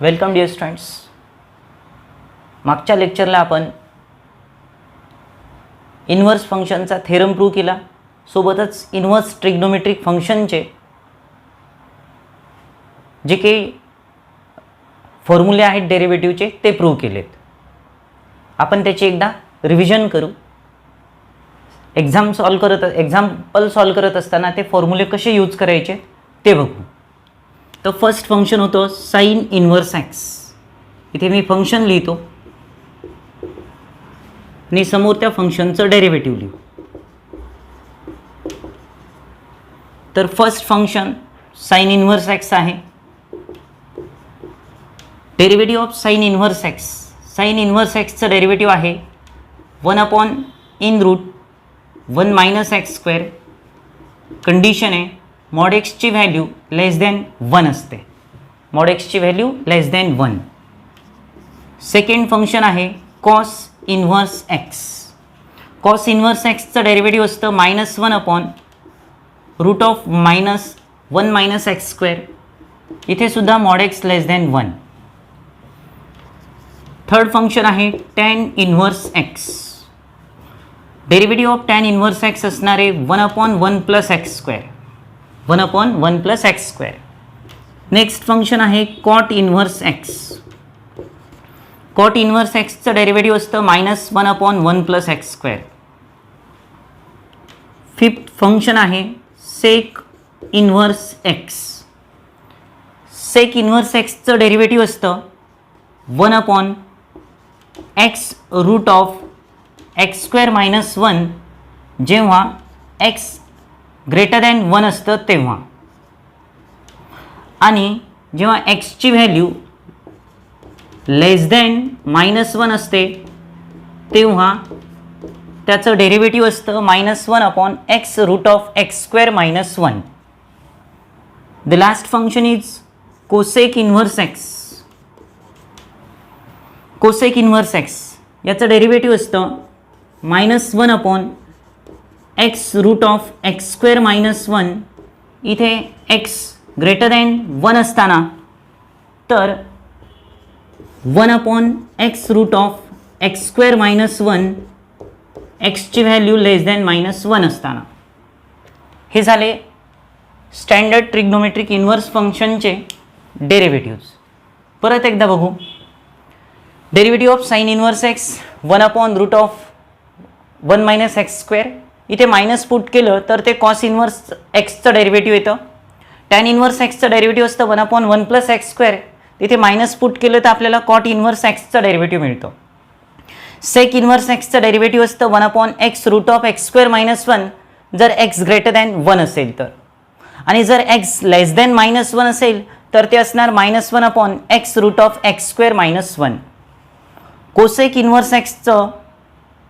Welcome dear students. मागच्या लेक्चरला आपण inverse फंक्शनचा थेरम प्रूव्ह केला, सोबतच इन्व्हर्स ट्रिग्नोमेट्रिक फंक्शनचे जे काही फॉर्म्युले आहेत डेरिव्हेटिव्हचे ते प्रूव्ह केलेत. आपण त्याची एकदा रिव्हिजन करू. एक्झाम्पल सॉल्व करत असताना ते फॉर्म्युले कसे यूज करायचे ते बघू. तर फर्स्ट फंक्शन होतं साइन इन्व्हर्स एक्स. इथे मी फंक्शन लिहितो आणि समोर त्या फंक्शनचं डेरिव्हेटिव्ह लिहू. तर first function sine inverse x आहे. डेरिव्हेटिव्ह ऑफ साइन इन्व्हर्स एक्स. साइन इन्व्हर्स एक्सचं डेरिव्हेटिव्ह आहे 1/(1 मायनस एक्स स्क्वेअर. कंडिशन आहे मॉड एक्सची व्हॅल्यू लेस दॅन 1 असते. मॉड एक्सची value less than 1. Second function आहे cos inverse x. Cos inverse एक्सचं डेरिव्हेटिव्ह असतं -1/(-1 मायनस एक्स स्क्वेअर. इथे सुद्धा mod x less than 1. Third function आहे tan inverse x. Derivative of tan inverse x असणार आहे 1/(1 + x square. 1/(1 + x square. Next function आहे cot inverse x. Cot inverse एक्सचं derivative असतं -1/(1 + एक्स स्क्वेअर. फिफ्थ फंक्शन आहे sec inverse x. Sec inverse एक्सचं derivative असतं 1/(x√(x²-1) जेव्हा x greater than 1 असतं तेव्हा, आणि जेव्हा एक्सची व्हॅल्यू लेस दॅन -1 असते तेव्हा त्याचं डेरिव्हेटिव्ह असतं -1/(x√(x²-1). The last function is cosec inverse x. Cosec inverse x याचं डेरिव्हेटिव्ह असतं -1/(x√(x²-1). इथे x ग्रेटर दॅन 1 असताना, तर 1/(x√(x²-1) एक्सची व्हॅल्यू लेस दॅन -1 असताना. हे झाले स्टँडर्ड ट्रिग्नोमेट्रिक इन्व्हर्स फंक्शनचे डेरिव्हेटिव्ह्ज. परत एकदा बघू. Derivative of sine inverse x 1/(1 minus x square. इथे मायनस पुट केलं तर ते कॉस इन्व्हर्स एक्सचं डेरिव्हेटिव्ह येतं. टॅन इन्व्हर्स एक्सचं डेरिव्हेटिव्ह असतं 1/(1 + एक्स स्क्वेअर. तिथे मायनस पुट केलं तर आपल्याला कॉट इन्व्हर्स एक्सचं डेरिव्हेटिव्ह मिळतं. सेक इन्व्हर्स एक्सचं डेरिव्हेटिव्ह असतं 1/(x√(x²-1) जर एक्स ग्रेटर दॅन 1 असेल तर, आणि जर एक्स लेस दॅन -1 असेल तर ते असणार -1/(x√(x²-1). कोसेक इन्व्हर्स एक्सचं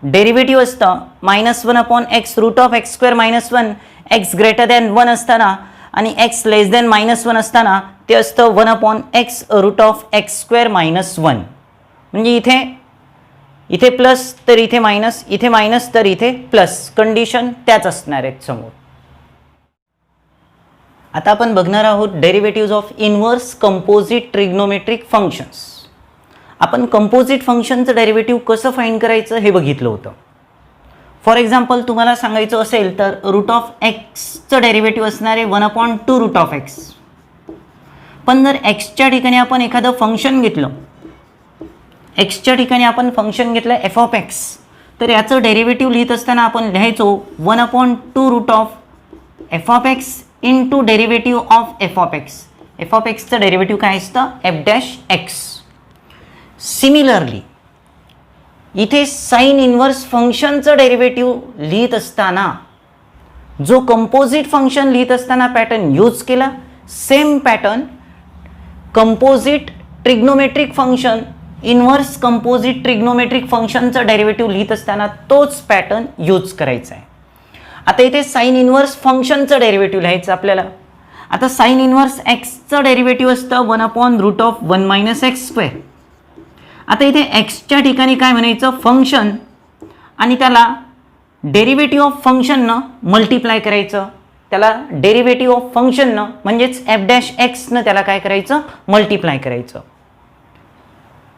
डेरिव्हेटिव्ह असतं -1/(x√(x²-1) एक्स ग्रेटर दॅन 1 असताना, आणि एक्स लेस दॅन -1 असताना ते असतं 1/(x√(x²-1). म्हणजे इथे प्लस तर इथे मायनस, इथे मायनस तर इथे प्लस, कंडिशन त्याच असणार आहेत समोर. आता आपण बघणार आहोत derivatives of inverse composite trigonometric functions. आपण कंपोजिट फंक्शनचं डेरिव्हेटिव्ह कसं फाइंड करायचं हे बघितलं होतं. फॉर एक्झाम्पल तुम्हाला सांगायचं असेल तर √(x)चं डेरिव्हेटिव्ह असणार आहे 1/2√(x). पण जर एक्सच्या ठिकाणी आपण एखादं फंक्शन घेतलं, एक्सच्या ठिकाणी आपण फंक्शन घेतलं f(x), तर याचं डेरिव्हेटिव्ह लिहित असताना आपण लिहायचो 1/2√(f(x) into derivative of f(x). f(x)चं डेरिव्हेटिव्ह काय असतं f'(x). सिमिलरली इथे साइन इन्व्हर्स फंक्शनचं डेरिव्हेटिव्ह लिहित असताना जो कंपोजिट फंक्शन लिहित असताना पॅटर्न यूज केला, same pattern composite trigonometric function, inverse composite trigonometric फंक्शनचं डेरिव्हेटिव्ह लिहित असताना तोच पॅटर्न यूज करायचा आहे. आता इथे साइन इन्व्हर्स फंक्शनचं डेरिव्हेटिव्ह लिहायचं आपल्याला. आता साइन इन्व्हर्स एक्सचं डेरिव्हेटिव्ह असतं 1/(1 मायनस एक्स स्क्वेअर. आता इथे एक्सच्या ठिकाणी काय म्हणायचं फंक्शन, आणि त्याला डेरिव्हेटिव्ह ऑफ फंक्शननं मल्टिप्लाय करायचं. त्याला डेरिव्हेटिव्ह ऑफ फंक्शननं म्हणजेच f'(x)नं त्याला काय करायचं मल्टिप्लाय करायचं.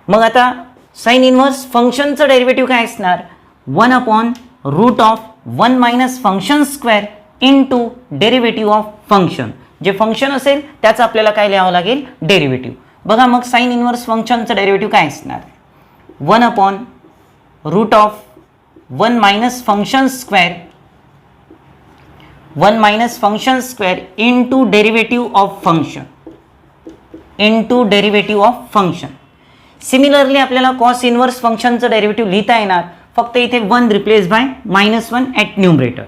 मग आता साइन इन्व्हर्स फंक्शनचं डेरिव्हेटिव्ह काय असणार 1/√1 minus function square into derivative of function. जे फंक्शन असेल त्याचं आपल्याला काय लिहावं लागेल डेरिव्हेटिव्ह. बघा मग साइन इन्व्हर्स फंक्शनचं डेरिव्हेटिव्ह काय असणार 1/√1 minus function square 1 minus function square into derivative of function. Similarly आपल्याला कॉस इन्व्हर्स फंक्शनचं डेरिव्हेटिव्ह लिहिता येणार, फक्त इथे 1 replace by -1 at numerator.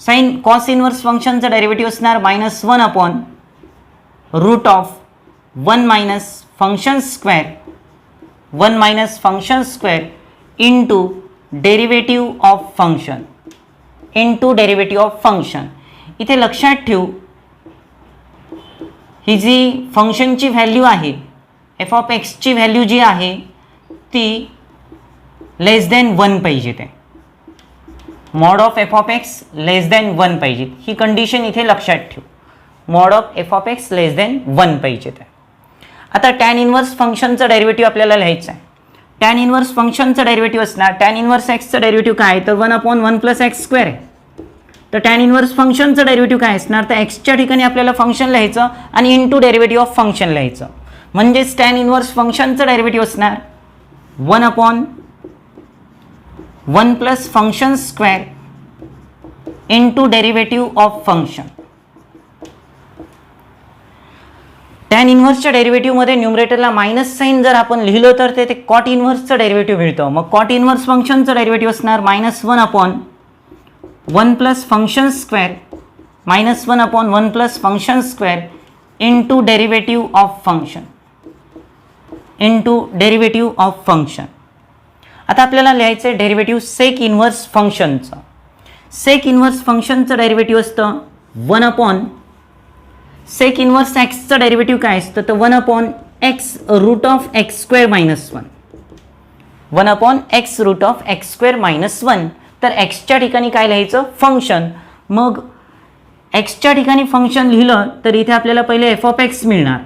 Sine cos inverse फंक्शनचं डेरिव्हेटिव्ह असणार -1/√1 minus function square into derivative of function. इथे लक्षात ठेवू ही जी फंक्शनची व्हॅल्यू आहे एफ ऑफ एक्सची व्हॅल्यू जी आहे ती लेस दॅन 1 पाहिजे. ते mod of f of x less than 1 पाहिजे. ही कंडिशन इथे लक्षात ठेवू. Mod of f of x less than 1 पाहिजे. ते आता टॅन इन्व्हर्स फंक्शनचं डेरिव्हेटिव्ह आपल्याला लिहायचं आहे. टॅन इन्व्हर्स फंक्शनचं डेरिव्हेटिव्ह असणार टॅन इन्व्हर्स एक्सचं डेरिव्हेटिव्ह काय तर 1/1 प्लस एक्स स्क्वेअर आहे. तर टॅन इन्व्हर्स फंक्शनचं डेरिव्हेटिव्ह काय असणार तर एक्सच्या ठिकाणी आपल्याला फंक्शन लिहायचं आणि इंटू डेरिव्हेटिव्ह ऑफ फंक्शन लिहायचं. म्हणजेच टॅन इन्व्हर्स फंक्शनचं डेरिव्हेटिव्ह असणार 1/1 plus function square into derivative of function. Tan इन्व्हर्सच्या डेरिव्हेटिव्हमध्ये न्यूमरेटरला मायनस साईन जर आपण लिहिलं तर ते कॉट इन्व्हर्सचं डेरिव्हेटिव्ह मिळतं. मग कॉट इन्व्हर्स फंक्शनचं डेरिव्हेटिव्ह असणार -1/1 plus function square -1/1 plus function square into derivative of function. आता आपल्याला लिहायचं आहे डेरिव्हेटिव्ह सेक इन्व्हर्स फंक्शनचं. सेक इन्व्हर्स फंक्शनचं डेरिव्हेटिव्ह असतं सेक इन्व्हर्स एक्सचं डेरिव्हेटिव्ह काय असतं तर 1/x√x²-1 तर एक्सच्या ठिकाणी काय लिहायचं फंक्शन. मग एक्सच्या ठिकाणी फंक्शन लिहिलं तर इथे आपल्याला पहिले एफ ऑफ एक्स मिळणार.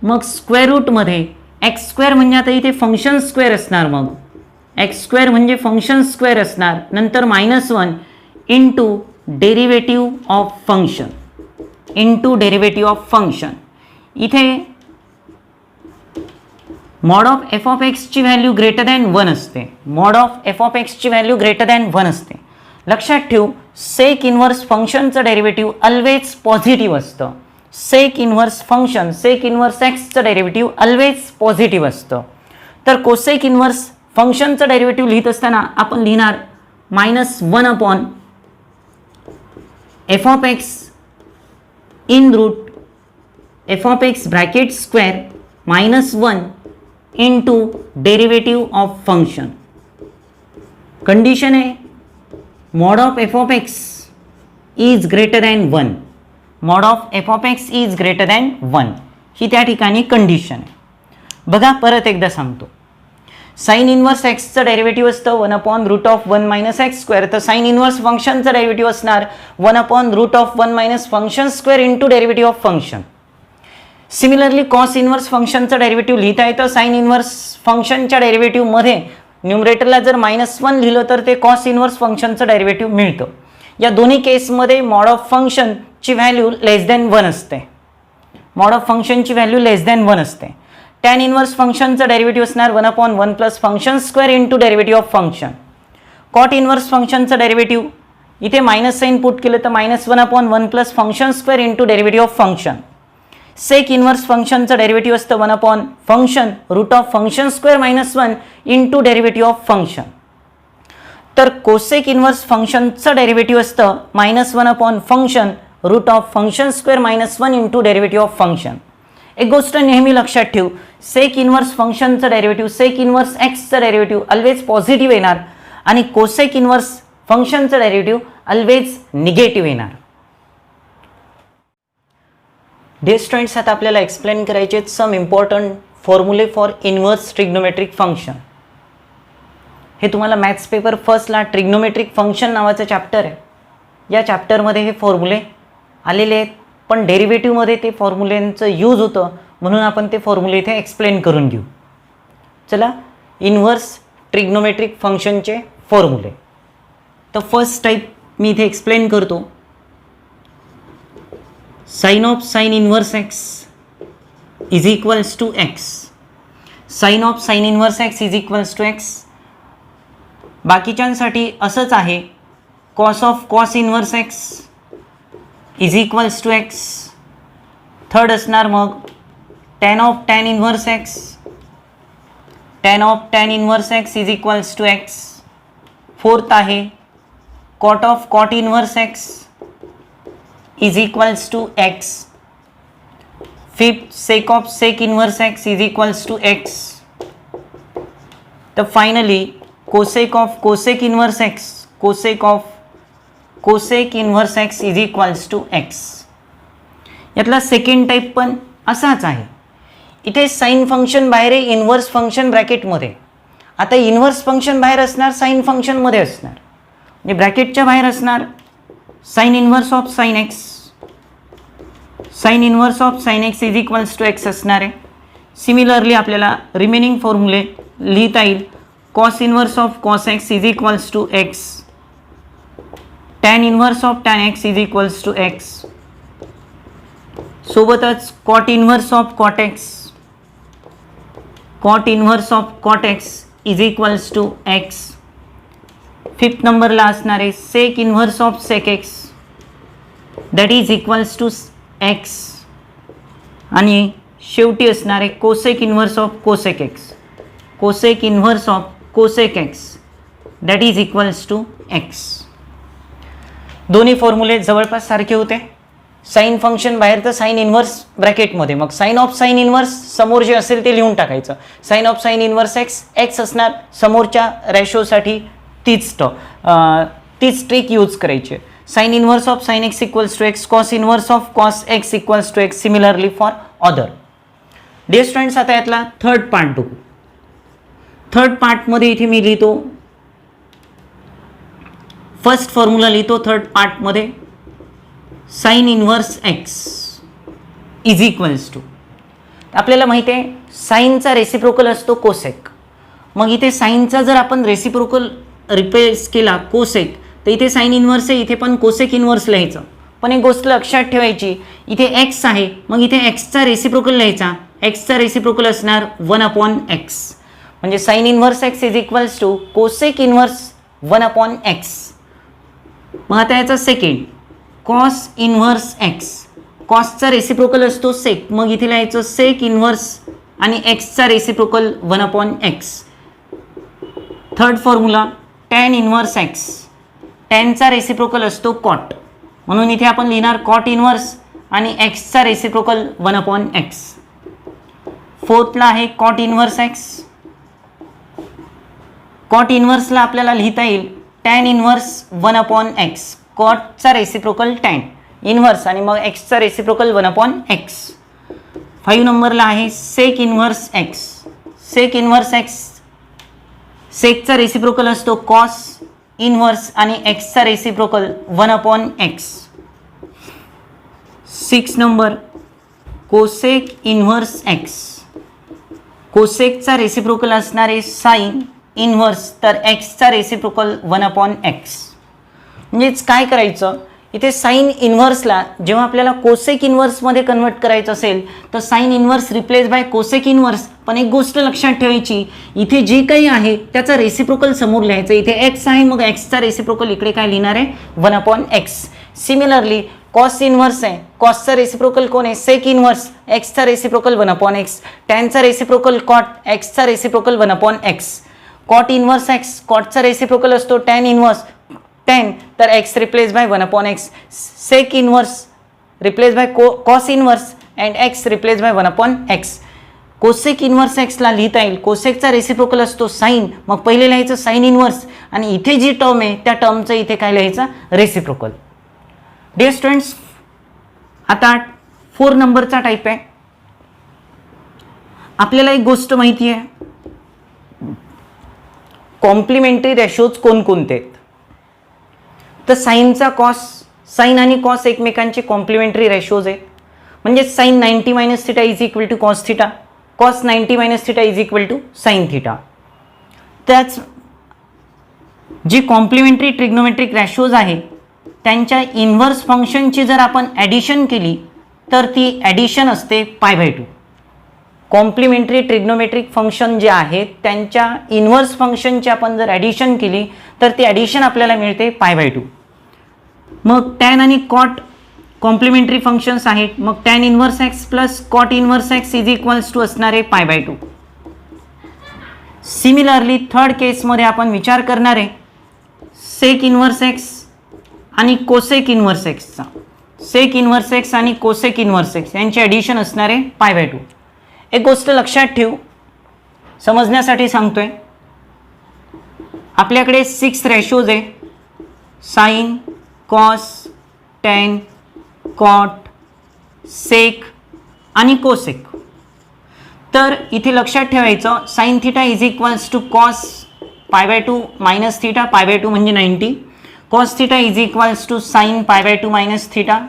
मग स्क्वेअर रूटमध्ये एक्स स्क्वेअर म्हणजे आता इथे फंक्शन स्क्वेअर असणार. मग एक्स स्क्वेअर म्हणजे फंक्शन स्क्वेअर असणार. नंतर -1 इंटू डेरिव्हेटिव्ह ऑफ फंक्शन. इथे मॉड ऑफ एफ ऑफ एक्सची व्हॅल्यू ग्रेटर दॅन 1 असते. लक्षात ठेवू सेक इन्व्हर्स फंक्शनचं डेरिव्हेटिव्ह ऑलवेज पॉझिटिव्ह असतं. सेक इन्व्हर्स एक्सचं डेरिव्हेटिव्ह ऑलवेज पॉझिटिव्ह असतं. तर कोसेक इन्व्हर्स फंक्शनचं डेरिव्हेटिव्ह लिहित असताना आपण लिहिणार -1/f of x in root f of x bracket square -1 into derivative of function. Condition आहे mod of f of x is greater than 1. ही त्या ठिकाणी कंडिशन आहे. बघा परत एकदा सांगतो. साइन इन्व्हर्स एक्सचं डेरिव्हेटिव्ह असतं 1/√1 मायनस एक्स स्क्वेअर. तर साइन इन्व्हर्स फंक्शनचं डेरिव्हेटिव्ह असणार 1/√1 minus function square into derivative of function. Similarly cos inverse फंक्शनचं डेरिव्हेटिव्ह लिहिता येतं. साइन इन्व्हर्स फंक्शनच्या डेरिव्हेटिव्हमध्ये न्यूमरेटरला जर -1 लिहिलं तर ते कॉस इन्व्हर्स फंक्शनचं डेरिव्हेटिव्ह मिळतं. या दोन्ही केसमध्ये मॉड ऑफ फंक्शनची व्हॅल्यू लेस दॅन 1 असते. टॅन इन्व्हर्स फंक्शनचं डेरिव्हेटिव्ह असणार 1/1 plus function square into derivative of function. Cot inverse फंक्शनचं डेरिव्हेटिव्ह इथे मायनस साईन पुट केलं तर -1/1 plus function square into derivative of function. Sec inverse फंक्शनचं डेरिव्हेटिव्ह असतं 1/√फंक्शन square -1 into derivative of function. तर कोसेक इन्व्हर्स फंक्शनचं डेरिव्हेटिव्ह असतं -1/फंक्शन square -1 into derivative of function. एक गोष्ट नेहमी लक्षात ठेवू सेक इन्व्हर्स फंक्शनचं डेरिव्हेटिव्ह सेक इन्व्हर्स एक्सचं डेरिव्हेटिव्ह ऑलवेज पॉझिटिव्ह येणार आणि कोसेक इन्व्हर्स फंक्शनचं डेरिव्हेटिव्ह ऑलवेज निगेटिव्ह येणार. डिअर स्टुडंट्स आता आपल्याला एक्सप्लेन करायचे आहेत सम इम्पॉर्टंट फॉर्म्युले फॉर इन्व्हर्स ट्रिग्नोमेट्रिक फंक्शन. हे तुम्हाला मॅथ्स पेपर फर्स्टला ट्रिग्नोमेट्रिक फंक्शन नावाचं चॅप्टर आहे. या चॅप्टरमध्ये हे फॉर्म्युले आलेले आहेत पण डेरिव्हेटिव्हमध्ये ते फॉर्म्युलेंचं यूज होतं म्हणून आपण ते फॉर्म्युले इथे एक्सप्लेन करून घेऊ. चला इन्व्हर्स ट्रिग्नोमेट्रिक फंक्शनचे फॉर्म्युले. तर फर्स्ट टाईप मी इथे एक्सप्लेन करतो. Sine of sine inverse x is equals to x. Sine of sine inverse x is equals to x. बाकीच्यांसाठी असंच आहे. Cos of cos inverse x is equals to x. Third असणार मग tan of tan inverse x. tan of tan inverse x is equals to x. Fourth आहे cot of cot inverse x is equals to x. Fifth sec of sec inverse x is equals to x. तर finally cosec of cosec inverse x, cosec of cosec inverse x is equals to x. यातला second type पण असाच आहे. इथे sine function बाहेर आहे inverse function ब्रॅकेटमध्ये. आता inverse function बाहेर असणार साइन फंक्शनमध्ये असणार, म्हणजे ब्रॅकेटच्या बाहेर असणार sine inverse of sine x. Sign inverse of sine x is equals to x असणार आहे. सिमिलरली आपल्याला रिमेनिंग फॉर्म्युले लिहिता येईल. Cos inverse of cos x is equals to x. Tan inverse of tan x is equals to x. सोबतच cot inverse of cot x, cot inverse of cot x is equals to x. Fifth नंबरला असणार आहे sec inverse of sec x that is equals to x. आणि शेवटी असणार आहे cosec inverse of cosec x, cosec inverse of cosec x that is equals to x. दोन्ही फॉर्म्युले जवळपास सारखे होते. साइन फंक्शन बाहेर तर साइन इन्व्हर्स ब्रॅकेटमध्ये, मग साइन ऑफ साइन इन्व्हर्स समोर जे असेल ते लिहून टाकायचं. Sine of sine inverse x x असणार समोरच्या रेशोसाठी तीच ट्रिक यूज करायची. Sine inverse of sine x equals to x, cos inverse of cos x equals to x. Similarly for other. Dear students, आता यातला थर्ड पार्ट बघू. Third पार्टमध्ये इथे मी लिहितो फर्स्ट फॉर्म्युला लिहितो थर्ड पार्टमध्ये. Sine inverse x is equals to, आपल्याला माहिती आहे साइनचा रेसिप्रोकल असतो कोसेक. मग इथे साइनचा जर आपण रेसिप्रोकल रिप्लेस केला कोसेक, तर इथे साइन इन्व्हर्स आहे, इथे पण कोसेक इन्व्हर्स लिहायचं. पण एक गोष्ट लक्षात ठेवायची, इथे एक्स आहे मग इथे एक्सचा रेसिप्रोकल लिहायचा. एक्सचा रेसिप्रोकल असणार 1/x. म्हणजे sine inverse x is equals to cosec inverse 1/x. मग आता याचा सेकंड कॉस इन्व्हर्स एक्स, कॉसचा रेसिप्रोकल असतो सेक, मग इथे लिहायचं सेक इन्व्हर्स आणि एक्सचा reciprocal 1/x. Third formula tan inverse x, टॅनचा रेसिप्रोकल असतो कॉट, म्हणून इथे आपण लिहिणार कॉट इन्व्हर्स आणि एक्सचा रेसिप्रोकल 1/x. फोर्थला आहे कॉट इन्व्हर्स एक्स. कॉट इन्व्हर्सला आपल्याला लिहिता येईल टॅन इन्व्हर्स 1/x. कॉटचा रेसिप्रोकल टॅन इन्व्हर्स आणि मग एक्सचा रेसिप्रोकल 1/x. 5 नंबरला आहे sec inverse x. Sec inverse x, सेकचा रेसिप्रोकल असतो कॉस इन्व्हर्स आणि एक्सचा reciprocal 1/x. 6 number cosec inverse x. कोसेकचा रेसिप्रोकल असणार आहे साइन इन्व्हर्स, तर एक्सचा रेसिप्रोकल 1/x. म्हणजेच काय करायचं, इथे साइन इन्व्हर्सला जेव्हा आपल्याला कोसेक इन्व्हर्समध्ये कन्वर्ट करायचं असेल तर sine inverse replace by cosec inverse. पण एक गोष्ट लक्षात ठेवायची, इथे जे काही आहे त्याचा रेसिप्रोकल समोर लिहायचं. इथे एक्स आहे मग एक्सचा रेसिप्रोकल इकडे काय लिहिणार आहे 1/x. सिमिलरली कॉस इन्व्हर्स आहे, कॉसचा रेसिप्रोकल कोण आहे सेक इन्व्हर्स, एक्सचा रेसिप्रोकल 1/x. टॅनचा रेसिप्रोकल कॉट, एक्सचा reciprocal 1/x. Cot inverse x, कॉटचा रेसिप्रोकल असतो टॅन इन्व्हर्स, टॅन तर x replace by 1/x. Sec inverse replace by cos inverse and x replace by 1/x. Cosec inverse एक्सला लिहिता येईल, कोसेकचा reciprocal असतो sign, मग पहिले लिहायचं साइन इन्व्हर्स आणि इथे जी टर्म आहे त्या टर्मचं इथे काय लिहायचं रेसिप्रोकल. डिअर स्टुडंट्स, आता 4 नंबरचा टाईप आहे. आपल्याला एक गोष्ट माहिती आहे, कॉम्प्लिमेंटरी रेशोज कोणकोणते आहेत. तर साइनचा कॉस, साइन आणि कॉस एकमेकांचे कॉम्प्लिमेंटरी रेशोज आहेत. म्हणजे sine 90 - θ is equal to cos theta, cos 90 - θ is equal to sine theta. त्याच जी कॉम्प्लिमेंटरी ट्रिग्नोमेट्रिक रॅशोज आहे त्यांच्या इन्व्हर्स फंक्शनची जर आपण ॲडिशन केली तर ती ॲडिशन असते π/2. कॉम्प्लिमेंटरी ट्रिग्नोमेट्रिक फंक्शन जे आहेत त्यांच्या इन्व्हर्स फंक्शनची आपण जर ॲडिशन केली तर ती ॲडिशन आपल्याला मिळते π/2. मग टॅन आणि कॉट कॉम्प्लिमेंटरी फंक्शन्स आहेत, मग tan inverse x plus cot inverse x is equals to असणार आहे π/2. सिमिलरली थर्ड केसमध्ये आपण विचार करणार आहे सेक इन्व्हर्स एक्स आणि कोसेक इन्व्हर्स एक्सचा. सेक इन्व्हर्स एक्स आणि कोसेक इन्व्हर्स एक्स यांची ॲडिशन असणार आहे π/2. एक गोष्ट लक्षात ठेव, समजण्यासाठी सांगतोय. आपल्याकडे 6 रेशोज आहे, sine, cos, tan, cot, sec आणि कोसेक. तर इथे लक्षात ठेवायचं sine theta is equals to cos π/2 minus theta. π/2 म्हणजे 90. Cos theta is equals to sine π/2 minus theta.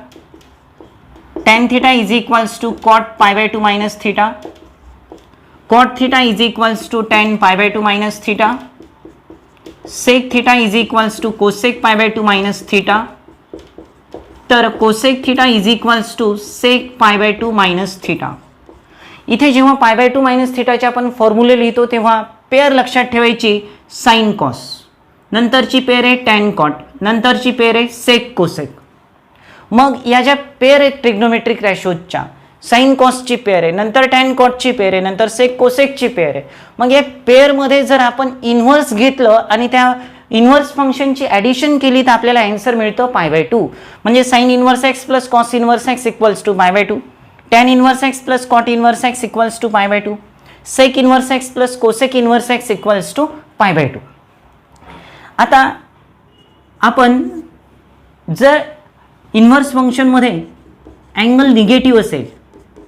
Tan theta is equals to cot π/2 minus theta. Cot theta is equals to tan π/2 minus theta. Sec theta is equals to cosec π/2 minus theta. तर cosec theta is equals to sec π/2 minus theta. इथे जेव्हा π/2 minus थिटाचे आपण फॉर्म्युले लिहितो तेव्हा pair लक्षात ठेवायची sine cos, नंतरची pair आहे टॅन कॉट, नंतरची पेअर आहे सेक कोसेक. मग या ज्या पेअर आहेत ट्रिग्नोमेट्रिक रॅशोजच्या, साइन कॉसची पेअर आहे, नंतर टॅन कॉटची पेअर आहे, नंतर सेक कोसेकची पेअर आहे. मग या पेअरमध्ये जर आपण इन्व्हर्स घेतलं आणि त्या इन्व्हर्स फंक्शनची ॲडिशन केली तर आपल्याला आन्सर मिळतं π/2. म्हणजे sine inverse x plus cos inverse x equals to π/2. Tan inverse x plus cot inverse x equals to π/2. Sec inverse x plus cosec inverse x equals to π/2. आता आपण जर इन्व्हर्स फंक्शनमध्ये अँगल निगेटिव्ह असेल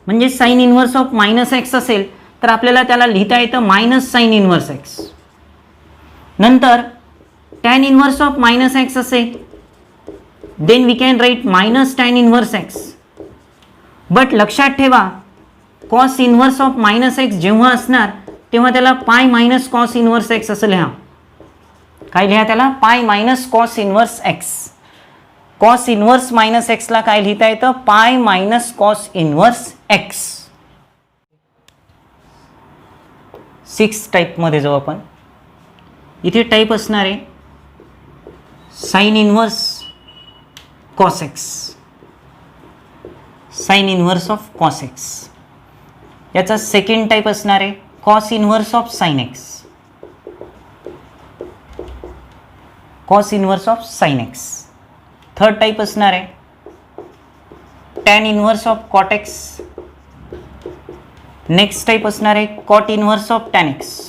म्हणजे sine inverse of minus x असेल तर आपल्याला त्याला लिहिता येतं मायनस साइन इन्व्हर्स एक्स. नंतर tan inverse of minus x असेल then we can write minus tan inverse x. But लक्षात ठेवा cos inverse of minus x जेव्हा असणार तेव्हा त्याला pi minus cos inverse x असं लिहा. काय लिहा त्याला? Pi minus cos inverse x. Cos inverse minus एक्सला काय लिहिता येतं? पाय मायनस कॉस इन्व्हर्स एक्स. 6 टाईपमध्ये जाऊ आपण. इथे टाईप असणार आहे sine inverse cos x, sign inverse of cos x. याचा सेकंड टाईप असणार आहे cos inverse of sine x, cos inverse of sine x. Third type असणार आहे tan inverse of cot x. Next type असणार आहे cot inverse of tan x.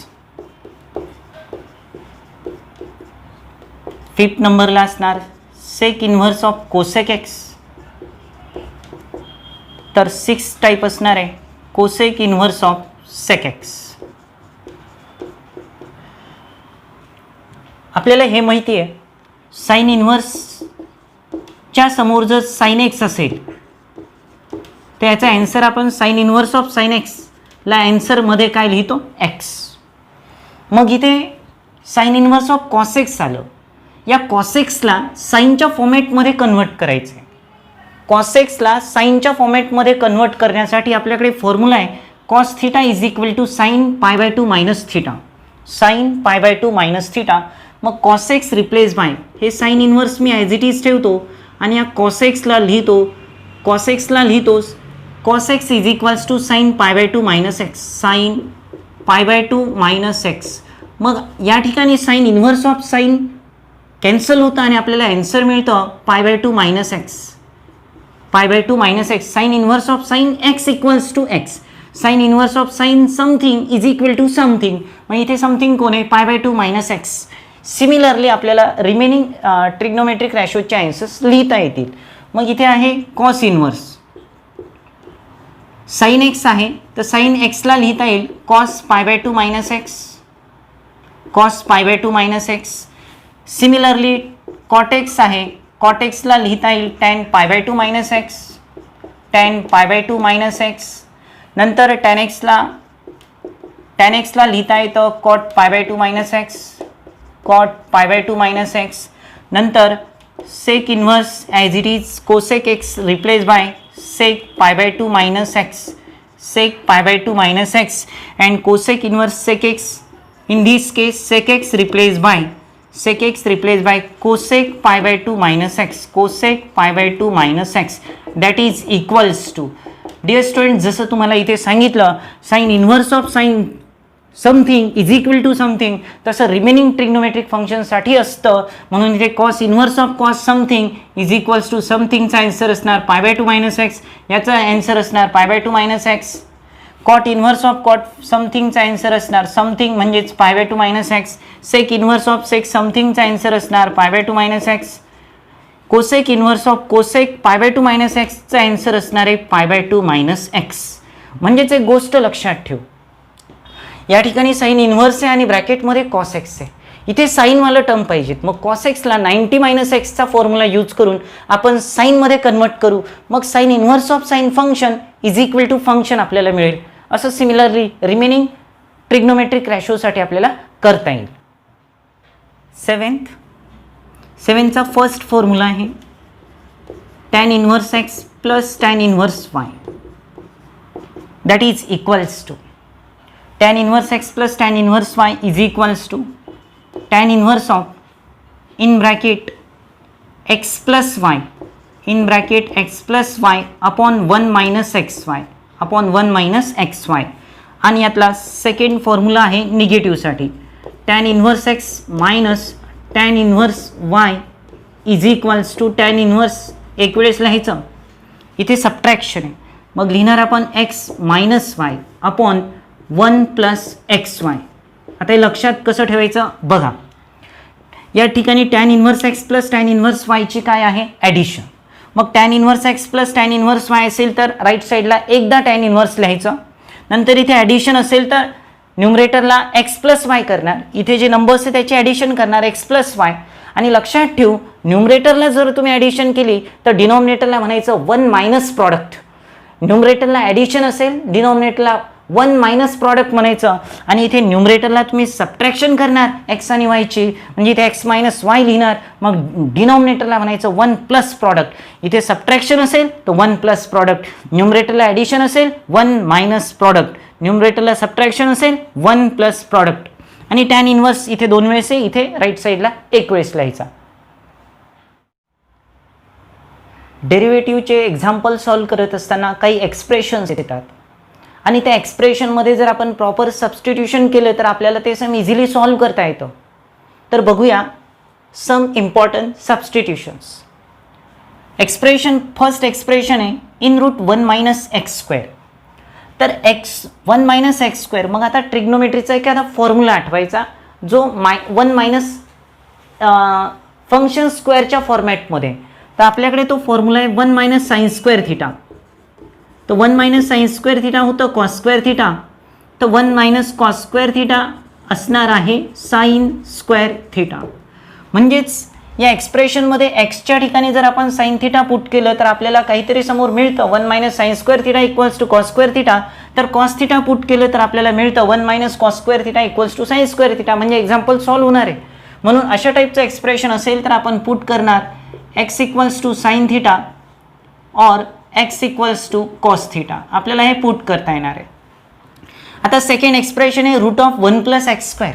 Fifth नंबरला असणार sec inverse of cosec x. तर 6 type असणार आहे cosec inverse of sec x. आपल्याला हे माहिती आहे साइन इन्व्हर्सच्या समोर जर साइन एक्स असेल तर याचा आन्सर आपण साइन इन्व्हर्स ऑफ साइन एक्सला आन्सरमध्ये काय लिहितो? एक्स. मग इथे साइन इन्व्हर्स ऑफ कॉसेक्स आलं. या कॉसेक्सला साइनच्या फॉर्मॅटमध्ये कन्वर्ट करायचं आहे. कॉसेक्सला साइनच्या फॉर्मॅटमध्ये कन्वर्ट करण्यासाठी आपल्याकडे फॉर्म्युला आहे cos theta is equal to sine π/2 minus theta. Sine π/2 minus theta. मग कॉसेक्स रिप्लेस बाय हे साइन इन्व्हर्स मी ॲज इट इज ठेवतो आणि या कॉसेक्सला लिहितो. कॉसेक्सला लिहितोस cos x is equals to sine π/2 minus x. Sine π/2 minus x. मग या ठिकाणी sine inverse of sine cancel होतं आणि आपल्याला आन्सर मिळतं π/2 minus x. π/2 minus x. Sign inverse of sine x equals to x. Sign inverse of sine something is equal to something. मग इथे something कोण आहे? π/2 मायनस एक्स. सिमिलरली आपल्याला remaining trigonometric रॅशोचे आन्सर्स लिहिता येतील. मग इथे आहे कॉस इन्व्हर्स. साइन एक्स आहे तर साइन एक्सला लिहिता येईल cos π/2 minus x. Cos π/2 minus x. Similarly cot x आहे, कॉट एक्सला लिहिता येईल tan π/2 minus x. Tan π/2 minus x. नंतर टॅन एक्सला टॅन एक्सला लिहिता येतं cot pi by 2 minus x, cot pi by 2 minus x. नंतर sec inverse as it is cosec x replace by sec pi by 2 minus x, sec pi by 2 minus x and cosec inverse sec x. In this case sec x replaced by cosec pi by 2 minus x, cosec pi by 2 minus x that is equals to. Dear students, जसं तुम्हाला इथे सांगितलं sine inverse of sine something is equal to something, तसं remaining trigonometric फंक्शनसाठी असतं. म्हणून इथे cos inverse of cos something is equals to समथिंगचा आन्सर असणार पाय बाय 2 मायनस एक्स, याचा आन्सर असणार pi by 2 minus x. Cot inverse of cot समथिंगचा आन्सर असणार समथिंग म्हणजेच pi by 2 minus x. Sec inverse of sec समथिंगचा answer असणार pi by 2 minus x. Cosec inverse of cosec पाय by 2 minus एक्सचा answer असणार आहे पाय बाय 2 मायनस एक्स. म्हणजेच एक गोष्ट लक्षात ठेव, या ठिकाणी साइन इन्व्हर्स आहे आणि ब्रॅकेटमध्ये कॉस एक्स आहे. इथे साईनवालं टर्म पाहिजेत, मग कॉस एक्सला 90 मायनस एक्सचा फॉर्म्युला यूज करून आपण साईनमध्ये कन्वर्ट करू, मग sine inverse of sine function is equal to function आपल्याला मिळेल. असं सिमिलरली रिमेनिंग ट्रिग्नोमेट्रिक रॅशोसाठी आपल्याला करता येईल. सेवनचा फर्स्ट फॉर्म्युला आहे tan inverse x plus tan inverse y that is equals to tan inverse x plus tan inverse y is equals to tan inverse of in bracket x plus y in bracket x plus y upon 1 minus xy upon 1 minus xy. आणि यातला second formula आहे निगेटिव्हसाठी tan inverse x minus tan inverse y is equals to tan inverse एक वेळेस लिहायचं, इथे subtraction आहे, मग लिहिणार आपण x minus y upon 1 plus x y. आता हे लक्षात कसं ठेवायचं बघा, या ठिकाणी tan inverse x plus tan inverse वायची काय आहे ॲडिशन. मग tan inverse x plus tan inverse y असेल तर राईट साईडला एकदा टॅन इन्व्हर्स लिहायचं, नंतर इथे ॲडिशन असेल तर न्यूमरेटरला एक्स प्लस वाय करणार, इथे जे नंबर्स आहे त्याची ॲडिशन करणार एक्स प्लस वाय. आणि लक्षात ठेवू न्यूमरेटरला जर तुम्ही ॲडिशन केली तर डिनॉमिनेटरला म्हणायचं 1 मायनस प्रॉडक्ट. न्यूमरेटरला ॲडिशन असेल, डिनॉमिनेटरला 1 मायनस प्रॉडक्ट म्हणायचं, आणि इथे न्यूमरेटरला तुम्ही सबट्रॅक्शन करणार एक्स आणि वायची, म्हणजे इथे एक्स मायनस वाय लिहिणार, मग डिनॉमिनेटरला म्हणायचं 1 प्लस प्रॉडक्ट. इथे सबट्रॅक्शन असेल तर 1 प्लस प्रॉडक्ट, न्यूमरेटरला ॲडिशन असेल 1 मायनस प्रॉडक्ट, न्यूमरेटरला सबट्रॅक्शन असेल 1 प्लस प्रॉडक्ट. आणि टॅन इन्व्हर्स इथे 2 वेळेस आहे, इथे राईट साईडला 1 वेळेस लिहायचा. डेरिव्हेटिव्हचे एक्झाम्पल सॉल्व करत असताना काही एक्सप्रेशन्स येतात आणि त्या एक्सप्रेशनमध्ये जर आपण प्रॉपर सबस्टिट्यूशन केलं तर आपल्याला ते सम इझिली सॉल्व करता येतं. तर बघूया some important substitutions. Expression first expression आहे in root 1 minus x square. तर एक्स 1 मायनस एक्स स्क्वेअर, मग आता ट्रिग्नोमेट्रीचा एखादा फॉर्म्युला आठवायचा जो 1 मायनस फंक्शन स्क्वेअरच्या फॉर्मॅटमध्ये. तर आपल्याकडे तो फॉर्म्युला आहे 1 मायनस साइन स्क्वेअर थिटा. तर 1 मायनस साइन स्क्वेअर थिटा होतं कॉस स्क्वेअर थिटा, तर 1 मायनस कॉस स्क्वेअर थिटा असणार आहे साइन स्क्वेअर थिटा. म्हणजेच या एक्सप्रेशनमध्ये एक्सच्या ठिकाणी जर आपण साइन थिटा पुट केलं तर आपल्याला काहीतरी समोर मिळतं 1 minus sine square theta equals to cos square theta. तर कॉस थिटा पुट केलं तर आपल्याला मिळतं 1 minus cos square theta equals to sine square theta, म्हणजे एक्झाम्पल सॉल्व होणार आहे. म्हणून अशा टाईपचं एक्सप्रेशन असेल तर आपण पुट करणार x equals to sine theta और x equals to cos theta. आपल्याला हे पुट करता येणार आहे. आता सेकंड एक्सप्रेशन आहे root of 1 plus x square,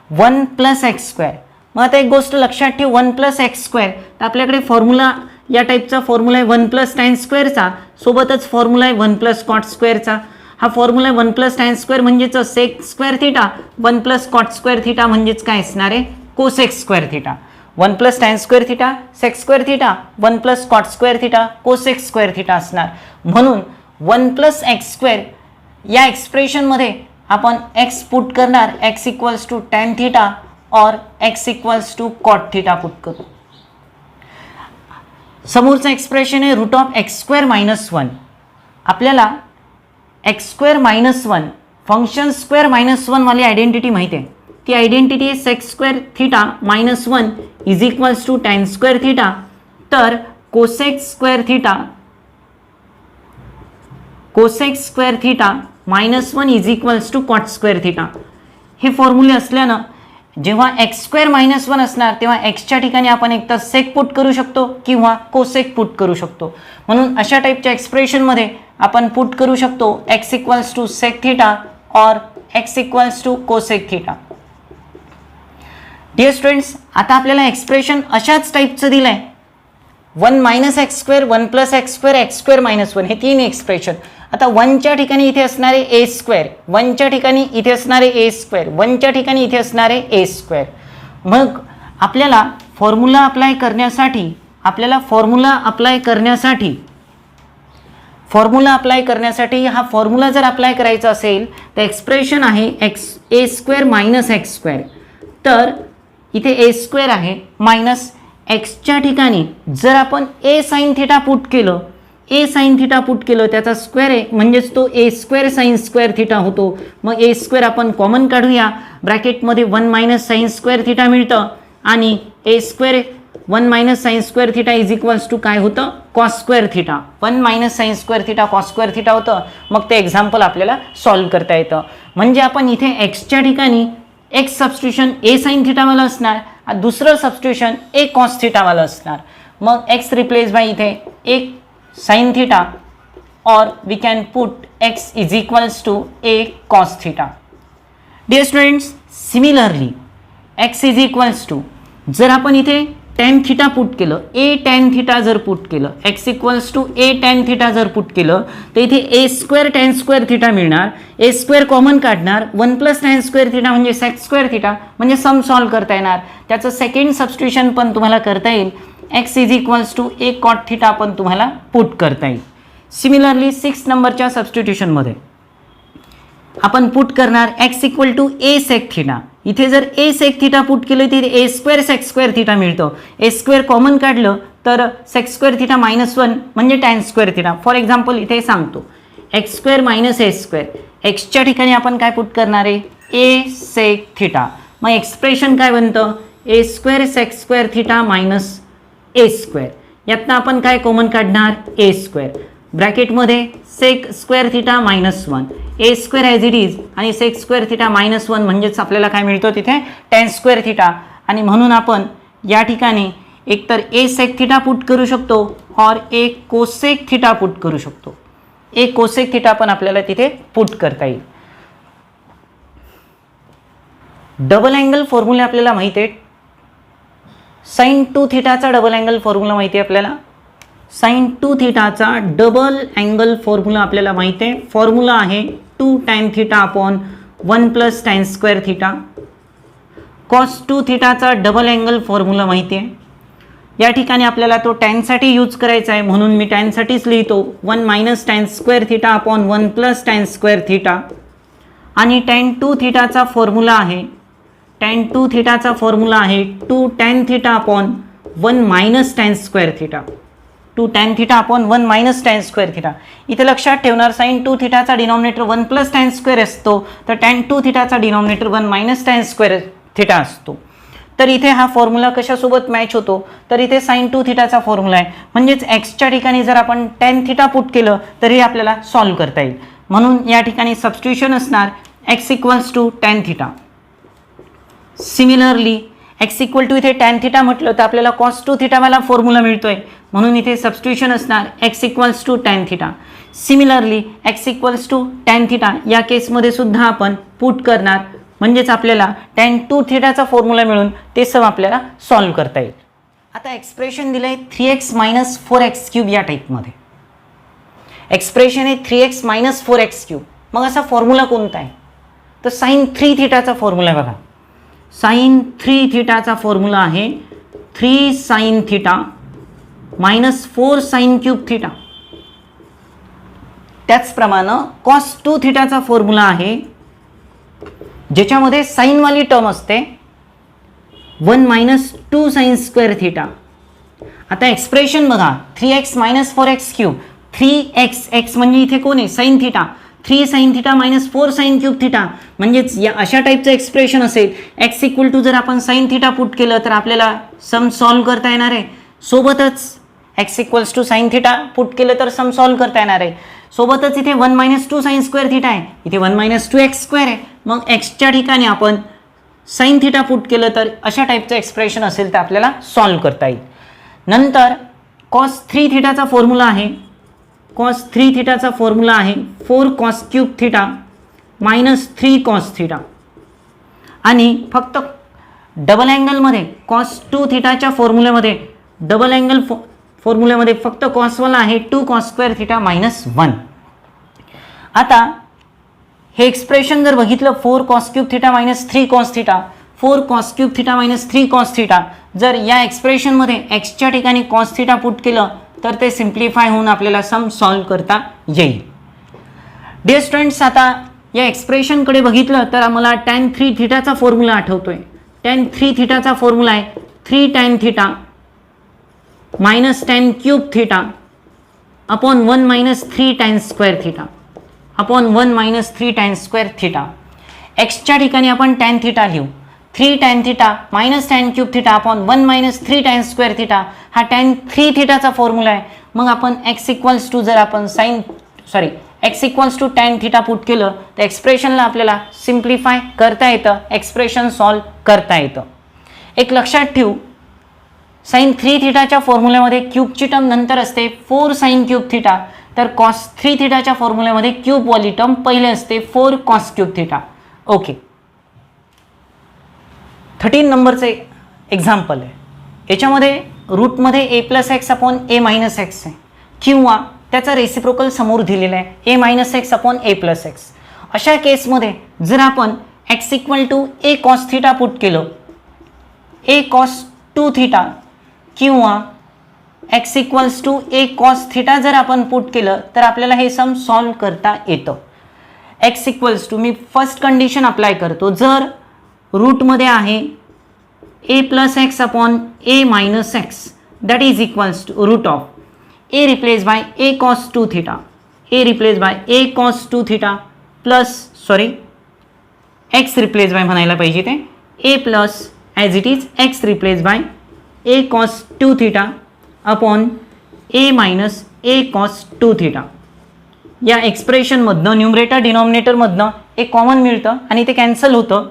1 plus x square. मग आता एक गोष्ट लक्षात ठेव 1 प्लस एक्स स्क्वेअर, तर आपल्याकडे फॉर्म्युला या टाईपचा फॉर्म्युला आहे 1 प्लस टॅन स्क्वेअरचा, सोबतच फॉर्म्युला आहे 1 प्लस कॉट स्क्वेअरचा. हा फॉर्म्युला आहे 1 प्लस टॅन स्क्वेअर म्हणजेच sec square theta, 1 plus cot square theta म्हणजेच काय असणार आहे cosec square theta. 1 plus tan square theta sec square theta, 1 plus cot square theta cosec square theta असणार. म्हणून 1 प्लस एक्स स्क्वेअर या एक्सप्रेशनमध्ये आपण एक्स पुट करणार x equals to tan theta और x equals to cot theta put करू. समोरचं expression आहे root of x square minus 1. आपल्याला x square minus 1 function square minus 1 वाली आयडेंटिटी माहिती आहे. ती आयडेंटिटी आहे sec square theta minus 1 is equals to tan square theta. तर cosec square theta -1 is equals to cot square theta. हे फॉर्म्युले असल्यानं जेव्हा एक्स स्क्वेअर -1 असणार तेव्हा एक्सच्या ठिकाणी आपण एकतर सेक पुट करू शकतो किंवा कोसेक पुट करू शकतो. म्हणून अशा टाईपच्या एक्सप्रेशनमध्ये आपण पुट करू शकतो x equals to sec theta और x equals to cosec theta. Dear students, आता आपल्याला एक्सप्रेशन अशाच टाईपचं दिलं आहे. 1 - x square, 1 + x square, x square -1 हे तीन एक्सप्रेशन. आता 1च्या ठिकाणी इथे असणारे ए स्क्वेअर, 1च्या ठिकाणी इथे असणारे ए स्क्वेअर, 1च्या ठिकाणी इथे असणारे ए स्क्वेअर. मग आपल्याला फॉर्म्युला अप्लाय करण्यासाठी हा फॉर्म्युला जर अप्लाय करायचा असेल तर एक्सप्रेशन आहे ए स्क्वेअर - एक्स स्क्वेअर. तर इथे ए स्क्वेअर आहे मायनस एक्सच्या ठिकाणी जर आपण ए साइन थिटा पुट केलं त्याचा स्क्वेअर आहे म्हणजेच तो ए स्क्वेअर साइन स्क्वेअर थिटा होतो. मग ए स्क्वेअर आपण कॉमन काढूया, ब्रॅकेटमध्ये 1 - साइन स्क्वेअर थिटा मिळतं आणि a square 1 - sine square theta is equals to काय होतं cos square theta. 1 - sine square theta cos square theta होतं. मग ते एक्झाम्पल आपल्याला सॉल्व्ह करता येतं. म्हणजे आपण इथे एक्सच्या ठिकाणी एक्स सबस्टिट्यूशन ए साइन थिटावाला असणार, दुसरं सबस्टिट्यूशन ए कॉस थिटावाला असणार. मग एक्स रिप्लेस बाय इथे ए साइन थिटा और we can put x is equals to a cos theta. Dear students, similarly x is equals to जर आपण इथे टॅन थिटा पुट केलं, ए टॅन थिटा जर put केलं, x equals to a tan theta जर put केलं तर इथे a square tan square theta मिळणार. ए स्क्वेअर कॉमन काढणार, 1 + टॅन स्क्वेअर थिटा म्हणजे सेक स्क्वेअर थिटा म्हणजे सम सॉल्व्ह करता येणार. त्याचं सेकंड सबस्टिट्यूशन पण तुम्हाला करता येईल. X is equals to a cot theta पण तुम्हाला पुट करता येईल. सिमिलरली 6 नंबरच्या सबस्टिट्यूशनमध्ये आपण पुट करणार x equal to a sec theta. इथे जर ए सेक थिटा पुट केलं तर a square sec square theta मिळतं. ए स्क्वेअर कॉमन काढलं तर सेक स्क्वेअर थिटा -1 म्हणजे tan square theta. For example इथे सांगतो एक्स स्क्वेअर - ए स्क्वेअर. एक्सच्या ठिकाणी आपण काय पुट करणार आहे ए सेक थिटा. मग एक्सप्रेशन काय बनतं a square sec square theta minus a square. यातनं आपण काय कॉमन काढणार ए स्क्वेअर, ब्रॅकेटमध्ये sec square theta -1 a square as it is आणि सेक स्क्वेअर थिटा -1 म्हणजेच आपल्याला काय मिळतो तिथे टॅन स्क्वेअर थिटा. आणि म्हणून आपण या ठिकाणी एकतर ए सेक थिटा पुट करू शकतो और ए कोसेक थिटा पुट करू शकतो. ए कोसेक थिटा पण आपल्याला तिथे पुट करता येईल. डबल अँगल फॉर्म्युला आपल्याला माहिती आहे. साइन 2 थिटाचा डबल अँगल फॉर्म्युला माहिती आहे आपल्याला. साइन 2 थिटाचा डबल अँगल फॉर्म्युला आपल्याला माहिती आहे. फॉर्म्युला आहे 2 tan theta upon 1 + tan square theta. Cos 2 थिटाचा डबल अँगल फॉर्म्युला माहिती आहे. या ठिकाणी आपल्याला तो टॅनसाठी यूज करायचा आहे म्हणून मी टॅनसाठीच लिहितो 1 - tan square theta upon 1 + tan square theta. आणि टॅन 2 थिटाचा फॉर्म्युला आहे 2 tan theta upon 1 - tan square theta. 2 tan theta upon 1 - tan square theta. इथे लक्षात ठेवणार साइन 2 थिटाचा डिनॉमिनेटर 1 + टॅन स्क्वेअर असतो तर टॅन 2 थिटाचा डिनॉमिनेटर 1 - टॅन स्क्वेअर थिटा असतो. तर इथे हा फॉर्म्युला कशासोबत मॅच होतो तर इथे साइन 2 थिटाचा फॉर्म्युला आहे म्हणजेच एक्सच्या ठिकाणी जर आपण टॅन थिटा पुट केलं तर हे आपल्याला सॉल्व्ह करता येईल. म्हणून या ठिकाणी सबस्टिट्यूशन असणार x equals to tan theta. Similarly x equal to इथे टॅन थिटा म्हटलं तर आपल्याला कॉस 2 थिटावाला फॉर्म्युला मिळतोय म्हणून इथे सबस्टिट्यूशन असणार x equals to tan theta. Similarly x equals to tan theta या केसमध्ये सुद्धा आपण पुट करणार म्हणजेच आपल्याला टॅन 2 थिटाचा फॉर्म्युला मिळून ते सम आपल्याला सॉल्व्ह करता येईल. आता एक्सप्रेशन दिलं आहे 3x - 4x³ या टाईपमध्ये. एक्सप्रेशन आहे 3x - 4x³. मग असा फॉर्म्युला कोणता आहे तर साइन 3 थिटाचा फॉर्म्युला आहे बघा. साइन 3 थिटाचा फॉर्म्युला आहे 3 sine theta -4 sine cube theta. त्याचप्रमाणे कॉस 2 थिटाचा फॉर्म्युला आहे ज्याच्यामध्ये साइनवाली टर्म असते 1 - 2 साइन स्क्वेअर थिटा. आता एक्सप्रेशन बघा 3x - 4x³. 3x म्हणजे इथे कोण आहे sine theta. 3 sine theta -4 sine cube theta म्हणजेच या अशा टाईपचं एक्सप्रेशन असेल. एक्स इक्वल टू जर आपण साइन थिटा पुट केलं तर आपल्याला सम सॉल्व्ह करता येणार आहे. सोबतच x equals to sine theta put केलं तर सम सॉल्व्ह करता येणार आहे. सोबतच इथे 1 - 2 sin स्क्वेअर थिटा आहे, इथे 1 - 2 x स्क्वेअर आहे. मग एक्सच्या ठिकाणी आपण साइन थिटा पुट केलं तर अशा टाईपचं एक्सप्रेशन असेल तर आपल्याला सॉल्व्ह करता येईल. नंतर cos 3 थिटाचा फॉर्म्युला आहे, cos 3 थिटाचा फॉर्म्युला आहे 4 cos cube theta minus 3 cos theta. आणि फक्त डबल अँगलमध्ये cos 2 थिटाच्या फॉर्म्युल्यामध्ये डबल अँगल फॉर्म्युल्यामध्ये फक्त कॉसवाला आहे 2 cos स्क्वेअर थिटा मायनस 1. आता हे एक्सप्रेशन जर बघितलं 4 cos cube theta minus 3 cos theta, 4 cos cube theta minus 3 cos theta, जर या एक्सप्रेशनमध्ये एक्सच्या ठिकाणी cos थिटा पुट केलं तर ते सिम्प्लिफाय होऊन आपल्याला सम सॉल्व्ह करता येईल. डिअर स्टुडंट्स, आता या एक्सप्रेशनकडे बघितलं तर आम्हाला tan 3 थिटाचा फॉर्म्युला आठवतोय. tan 3 थिटाचा फॉर्म्युला आहे 3 tan theta minus tan cube theta upon 1 minus 3 tan square theta upon 1 minus 3 tan square theta. एक्सच्या ठिकाणी आपण tan थिटा लिहू 3 tan theta minus tan cube theta upon 1 minus 3 tan square theta. हा tan 3 थिटाचा formula आहे. मग आपण x equals to जर आपण x equals to tan theta put केलं तर एक्सप्रेशनला आपल्याला सिम्प्लिफाय करता येतं, एक्सप्रेशन सॉल्व्ह करता येतं. एक लक्षात ठेवू, साइन 3 थिटाच्या फॉर्म्युल्यामध्ये क्यूबची टर्म नंतर असते 4 sin क्यूब थिटा, तर cos 3 थिटाच्या फॉर्म्युल्यामध्ये क्यूब वाली टर्म पहिले असते 4 cos क्यूब थिटा. ओके, 13 नंबरचे एक्झाम्पल आहे. याच्यामध्ये रूटमध्ये a+x अपॉन a-x आहे किंवा त्याचा रेसिप्रोकल समोर दिलेला आहे a-x अपॉन a+x. अशा केसमध्ये जर आपण x equal to a cos theta put केलं, a cos 2 थिटा किंवा x equals to a cos theta जर आपण पुट केलं तर आपल्याला हे सम सॉल्व्ह करता येतं. x इक्वल्स टू, मी फर्स्ट कंडिशन अप्लाय करतो, जर रूटमध्ये आहे a+x upon a-x that is equals to root of a replace by a cos 2 theta, a replace by a cos 2 theta plus x replace by म्हणायला पाहिजे ते a plus as it is x replace by a cos 2 theta upon a minus a cos 2 theta. या एक्सप्रेशनमधनं numerator डिनॉमिनेटरमधनं एक common मिळतं आणि ते cancel होतं.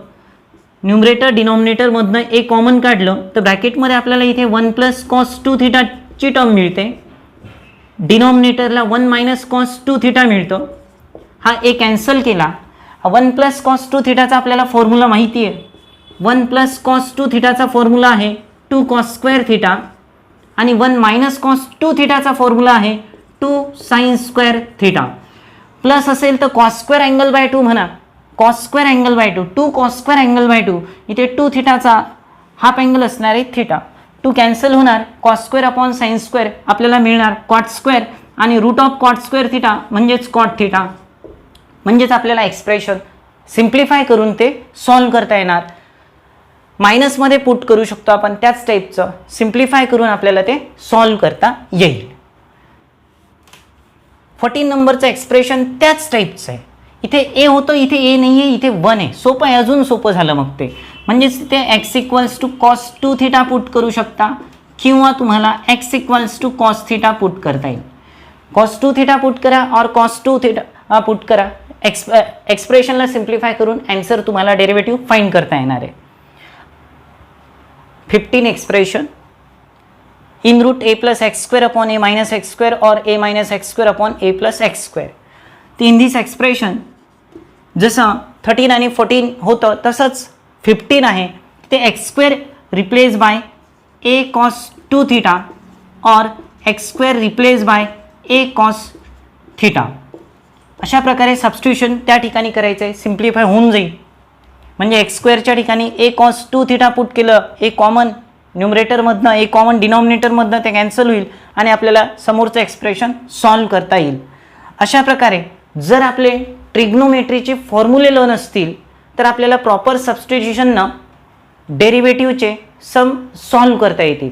न्यूमरेटर डिनॉमिनेटरमधनं एक कॉमन काढलं तर ब्रॅकेटमध्ये आपल्याला इथे 1 प्लस cos 2 थिटाची टर्म मिळते, डिनॉमिनेटरला 1 मायनस cos 2 थिटा मिळतं. हा एक कॅन्सल केला. 1 प्लस cos 2 थिटाचा आपल्याला फॉर्म्युला माहिती आहे. 1 प्लस cos 2 थिटाचा फॉर्म्युला आहे 2 cos स्क्वेअर थिटा आणि 1 मायनस cos 2 थिटाचा फॉर्म्युला आहे 2 sin स्क्वेअर थिटा. प्लस असेल तर cos स्क्वेअर अँगल बाय 2 म्हणा, cos square angle by 2, 2 cos square angle by 2. इथे 2 थिटाचा हाफ अँगल असणार आहे थिटा, 2 कॅन्सल होणार, cos स्क्वेअर अपॉन sin स्क्वेअर आपल्याला मिळणार cot स्क्वेअर आणि root of cot square theta म्हणजेच cot थिटा. म्हणजेच आपल्याला एक्सप्रेशन सिम्प्लिफाय करून ते सॉल्व्ह करता येणार. मायनसमध्ये पुट करू शकतो आपण, त्याच टाईपचं सिम्प्लिफाय करून आपल्याला ते सॉल्व्ह करता येईल. 14 नंबरचं एक्सप्रेशन त्याच टाईपचं आहे. इथे ए होतं, इथे ए नाही आहे, इथे 1 आहे. सोपं आहे, अजून सोपं झालं मग ते. म्हणजेच ते x equals to cos 2 theta put करू शकता किंवा तुम्हाला x equals to cos theta put करता येईल. cos 2 थिटा पुट करा और cos 2 थिटा पुट करा. एक्सप्रेशनला सिम्प्लिफाय करून आन्सर तुम्हाला डेरिव्हेटिव्ह फाइंड करता येणार आहे. 15 expression in root a plus x square upon a minus x square और a minus x square upon a plus x square. In this expression जसं 13 आणि 14 होतं तसंच 15 आहे ते x square replace by a cos 2 theta और x square replace by a cos theta. अशा प्रकारे सबस्टिट्यूशन त्या ठिकाणी करायचं आहे, सिम्प्लिफाय होऊन जाईल. म्हणजे एक्स स्क्वेअरच्या ठिकाणी a cos 2 थिटा पुट केलं, एक कॉमन न्यूमरेटरमधनं एक कॉमन डिनॉमिनेटरमधनं ते कॅन्सल होईल आणि आपल्याला समोरचं एक्सप्रेशन सॉल्व्ह करता येईल. अशा प्रकारे जर आपले ट्रिग्नोमेट्रीचे फॉर्म्युले लर्न असतील तर आपल्याला प्रॉपर सबस्टिट्यूशननं डेरिव्हेटिव्हचे सम सॉल्व्ह करता येतील.